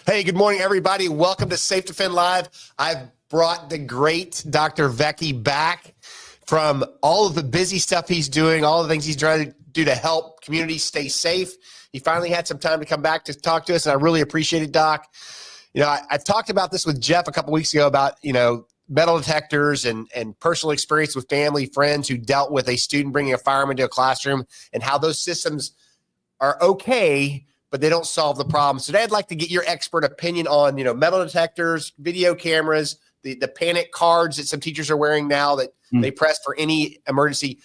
Hey, good morning, everybody. Welcome to SafeDefend Live. I've brought the great Dr. Vecchi back from all of the busy stuff he's doing, all the things he's trying to do to help communities stay safe. He finally had some time to come back to talk to us, and I really appreciate it, Doc. You know, I've talked about this with Jeff a couple weeks ago about, metal detectors and personal experience with family, friends who dealt with a student bringing a firearm into a classroom and how those systems are okay, but they don't solve the problem. So today I'd like to get your expert opinion on, metal detectors, video cameras, the panic cards that some teachers are wearing now that they press for any emergency.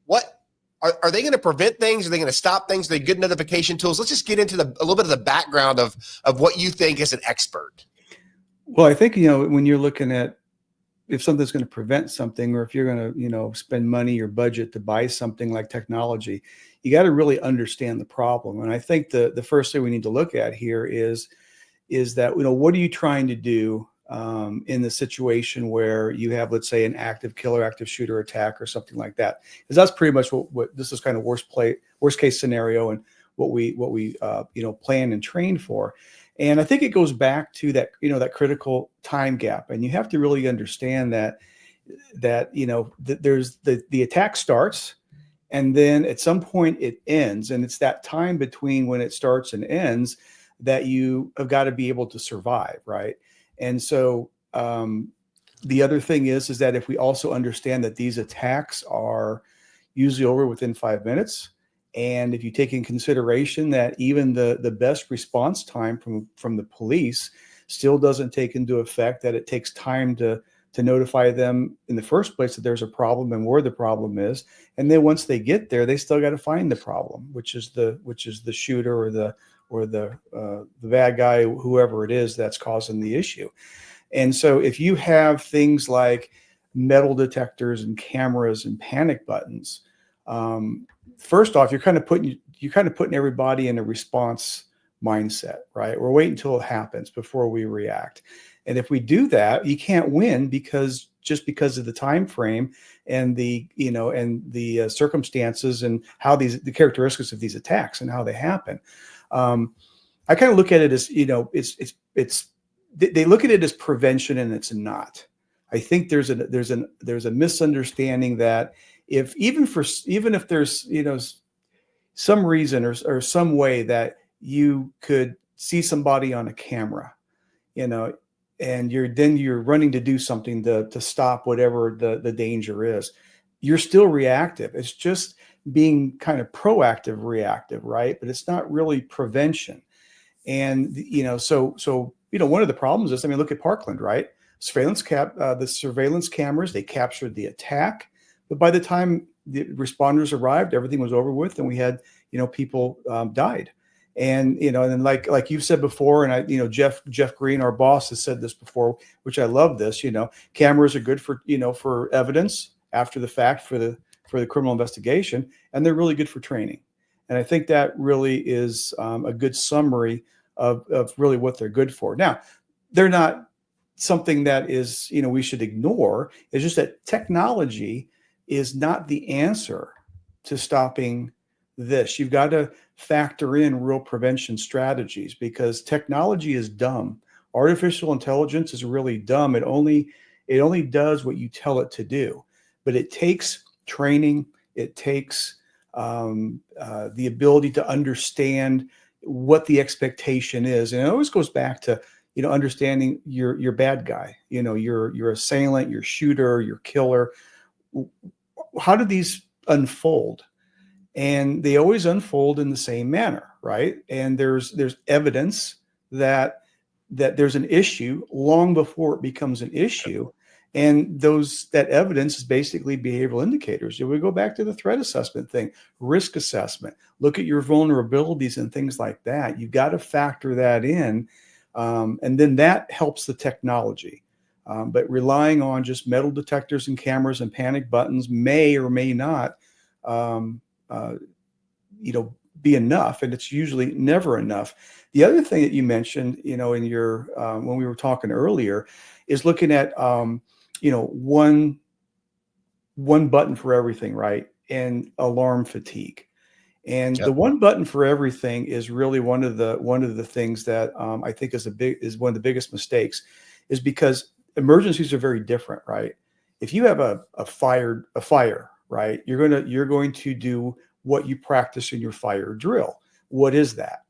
What are they going to prevent things? Are they going to stop things? Are they good notification tools? Let's just get into a little bit of the background of what you think as an expert. Well, I think, when you're looking at if something's going to prevent something, or if you're going to, spend money or budget to buy something like technology, you got to really understand the problem. And I think the first thing we need to look at here is that, what are you trying to do in the situation where you have, let's say, an active killer, active shooter attack or something like that? Because that's pretty much what this is kind of worst case scenario and what we plan and train for. And I think it goes back to that, that critical time gap. And you have to really understand that there's the attack starts, and then at some point it ends. And it's that time between when it starts and ends that you have got to be able to survive, right? And so the other thing is that if we also understand that these attacks are usually over within 5 minutes, and if you take in consideration that even the best response time from the police still doesn't take into effect that it takes time to notify them in the first place that there's a problem and where the problem is, and then once they get there, they still got to find the problem, which is the shooter or the bad guy, whoever it is that's causing the issue. And so if you have things like metal detectors and cameras and panic buttons, first off, you're kind of putting everybody in a response mindset, right? We're waiting until it happens before we react. And if we do that, you can't win because of the time frame and the circumstances and how the characteristics of these attacks and how they happen. I kind of look at it as, they look at it as prevention, and it's not. I think there's a misunderstanding that even if there's some reason or some way that you could see somebody on a camera, and you're running to do something to stop whatever the danger is, you're still reactive. It's just being kind of proactive, reactive, right? But it's not really prevention. And so one of the problems is, look at Parkland, right? The surveillance cameras, they captured the attack. But by the time the responders arrived, everything was over with, and we had, people died. And, and then like you've said before, and Jeff Green, our boss, has said this before, which I love this, cameras are good for, for evidence after the fact for the criminal investigation, and they're really good for training. And I think that really is a good summary of really what they're good for. Now, they're not something that is, we should ignore. It's just that technology is not the answer to stopping this. You've got to factor in real prevention strategies, because technology is dumb. Artificial intelligence is really dumb. It only does what you tell it to do, but it takes training. It takes the ability to understand what the expectation is. And it always goes back to, understanding your bad guy, your assailant, your shooter, your killer. How do these unfold? And they always unfold in the same manner, right? And there's evidence that there's an issue long before it becomes an issue. And that evidence is basically behavioral indicators. If we go back to the threat assessment thing, risk assessment, look at your vulnerabilities and things like that. You've got to factor that in. And then that helps the technology. But relying on just metal detectors and cameras and panic buttons may or may not, be enough. And it's usually never enough. The other thing that you mentioned, in your, when we were talking earlier, is looking at, one button for everything, right? And alarm fatigue. And the Yep. one button for everything is really one of the things that I think is one of the biggest mistakes, is because emergencies are very different, right? If you have a fire, right, you're going to do what you practice in your fire drill. What is that?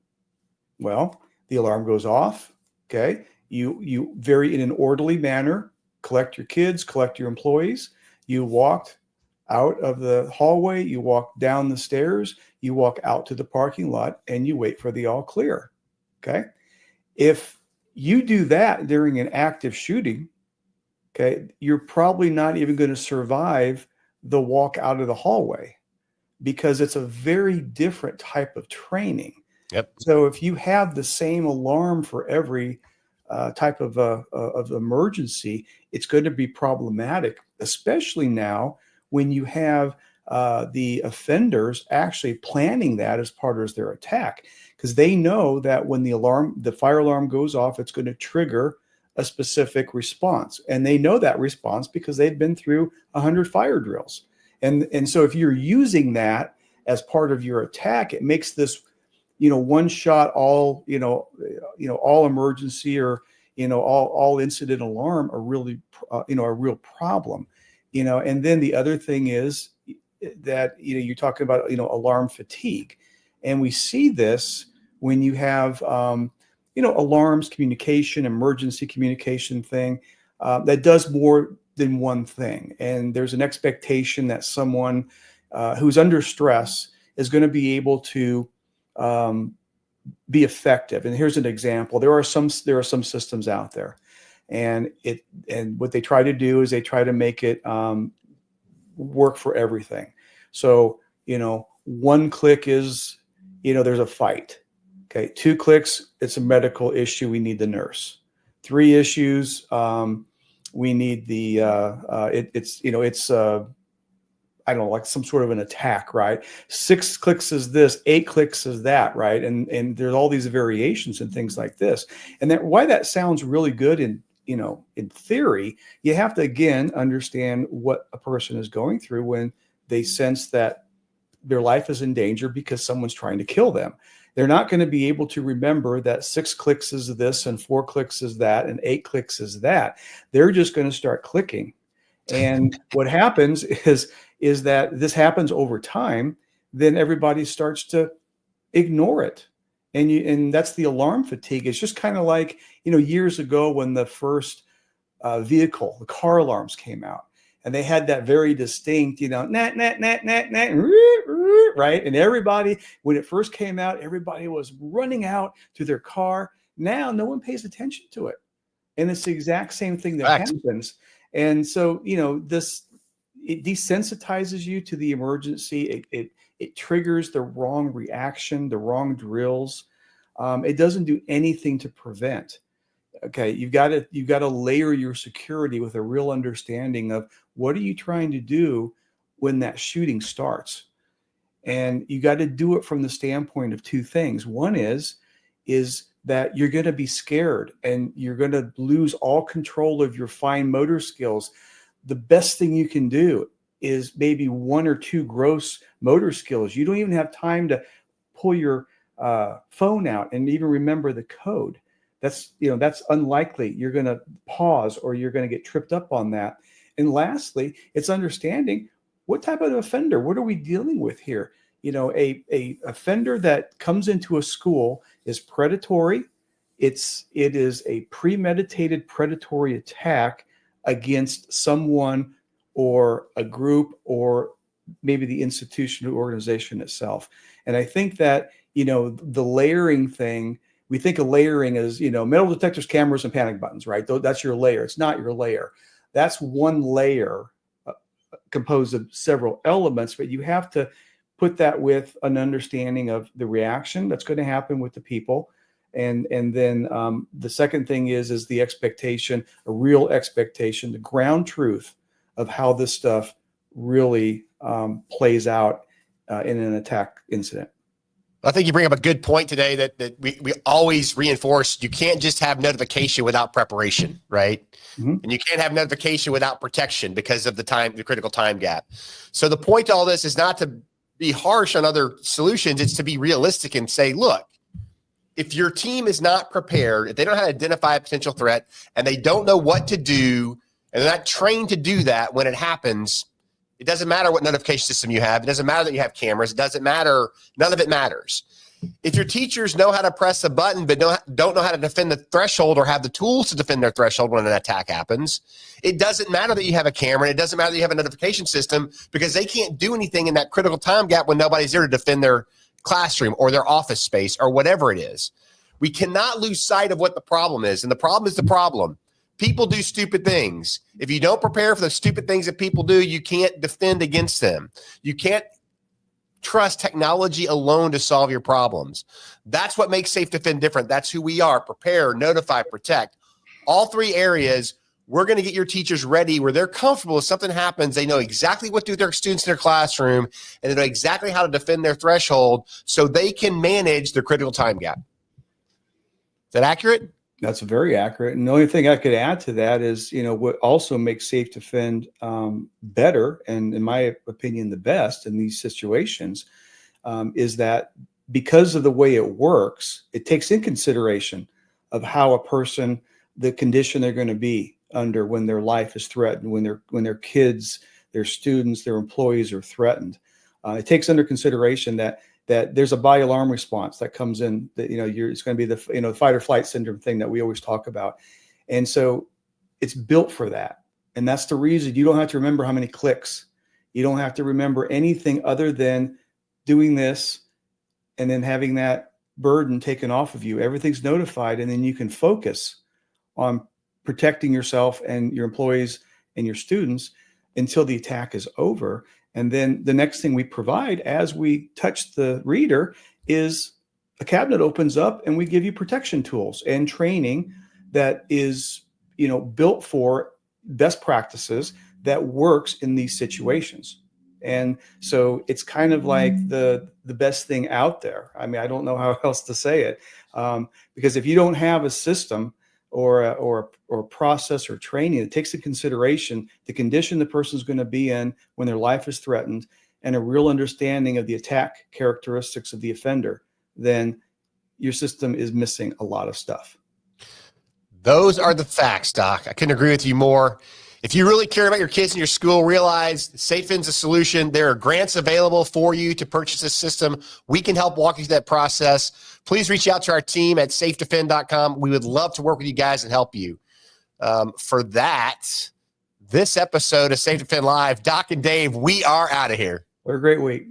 Well, the alarm goes off. Okay, you very in an orderly manner collect your kids, collect your employees. You walked out of the hallway, you walk down the stairs, you walk out to the parking lot, and you wait for the all clear. Okay. If you do that during an active shooting, okay, you're probably not even going to survive the walk out of the hallway, because it's a very different type of training. Yep. So if you have the same alarm for every type of emergency, it's going to be problematic, especially now when you have the offenders actually planning that as part of their attack, because they know that when the fire alarm goes off, it's going to trigger a specific response, and they know that response because they've been through 100 fire drills. And so if you're using that as part of your attack, it makes this, one shot, all, all emergency, or, all incident alarm a really, a real problem, and then the other thing is that, you're talking about, alarm fatigue. And we see this when you have, alarms communication, emergency communication thing that does more than one thing. And there's an expectation that someone who's under stress is going to be able to be effective. And here's an example. There are some systems out there, and what they try to do is they try to make it work for everything. So, one click is, there's a fight. Okay. 2 clicks, it's a medical issue. We need the nurse. 3 issues, we need the I don't know, like some sort of an attack, right? 6 clicks is this, 8 clicks is that, right? And there's all these variations and things like this. And that why that sounds really good in theory, you have to again understand what a person is going through when they sense that their life is in danger because someone's trying to kill them. They're not going to be able to remember that 6 clicks is this and 4 clicks is that and 8 clicks is that. They're just going to start clicking. And what happens is that this happens over time. Then everybody starts to ignore it. And that's the alarm fatigue. It's just kind of like, years ago when the first the car alarms came out. And they had that very distinct, nat, nat, nat, nat, nat, right? And everybody, when it first came out, everybody was running out to their car. Now no one pays attention to it. And it's the exact same thing that happens. And so, it desensitizes you to the emergency. It triggers the wrong reaction, the wrong drills. It doesn't do anything to prevent. Okay, you've got to layer your security with a real understanding of what are you trying to do when that shooting starts. And you got to do it from the standpoint of 2 things. One is that you're going to be scared and you're going to lose all control of your fine motor skills. The best thing you can do is maybe 1 or 2 gross motor skills. You don't even have time to pull your phone out and even remember the code. That's unlikely. You're going to pause or you're going to get tripped up on that. And lastly, it's understanding what type of offender, what are we dealing with here? A offender that comes into a school is predatory. It is a premeditated predatory attack against someone or a group or maybe the institution or organization itself. And I think that, the layering thing, we think of layering as, metal detectors, cameras, and panic buttons, right? That's your layer. It's not your layer. That's one layer composed of several elements, but you have to put that with an understanding of the reaction that's going to happen with the people. And then the second thing is the expectation, a real expectation, the ground truth of how this stuff really plays out in an attack incident. I think you bring up a good point today that we always reinforce. You can't just have notification without preparation, right? Mm-hmm. And you can't have notification without protection because of the critical time gap. So the point to all this is not to be harsh on other solutions. It's to be realistic and say, look, if your team is not prepared, if they don't know how to identify a potential threat and they don't know what to do, and they're not trained to do that when it happens, it doesn't matter what notification system you have. It doesn't matter that you have cameras. It doesn't matter. None of it matters. If your teachers know how to press a button but don't know how to defend the threshold or have the tools to defend their threshold when an attack happens, it doesn't matter that you have a camera. It doesn't matter that you have a notification system, because they can't do anything in that critical time gap when nobody's there to defend their classroom or their office space or whatever it is. We cannot lose sight of what the problem is, and the problem is the problem. People do stupid things. If you don't prepare for the stupid things that people do, you can't defend against them. You can't trust technology alone to solve your problems. That's what makes SafeDefend different. That's who we are: prepare, notify, protect. All three areas, we're going to get your teachers ready where they're comfortable. If something happens, they know exactly what to do with their students in their classroom, and they know exactly how to defend their threshold so they can manage the critical time gap. Is that accurate? That's very accurate. And the only thing I could add to that is, what also makes SafeDefend better, and in my opinion, the best in these situations, is that because of the way it works, it takes in consideration of how a person, the condition they're going to be under when their life is threatened, when their kids, their students, their employees are threatened. It takes under consideration that there's a body alarm response that comes in, that it's going to be the fight or flight syndrome thing that we always talk about. And so it's built for that. And that's the reason you don't have to remember how many clicks. You don't have to remember anything other than doing this and then having that burden taken off of you. Everything's notified, and then you can focus on protecting yourself and your employees and your students until the attack is over. And then the next thing we provide as we touch the reader is a cabinet opens up, and we give you protection tools and training that is, built for best practices that works in these situations. And so it's kind of like the best thing out there. I mean, I don't know how else to say it, because if you don't have a system or a process or training that takes into consideration the condition the person's going to be in when their life is threatened, and a real understanding of the attack characteristics of the offender, then your system is missing a lot of stuff. Those are the facts, Doc. I couldn't agree with you more. If you really care about your kids in your school, realize SafeDefend's a solution. There are grants available for you to purchase this system. We can help walk you through that process. Please reach out to our team at SafeDefend.com. We would love to work with you guys and help you. For that, this episode of SafeDefend Live, Doc and Dave, we are out of here. What a great week.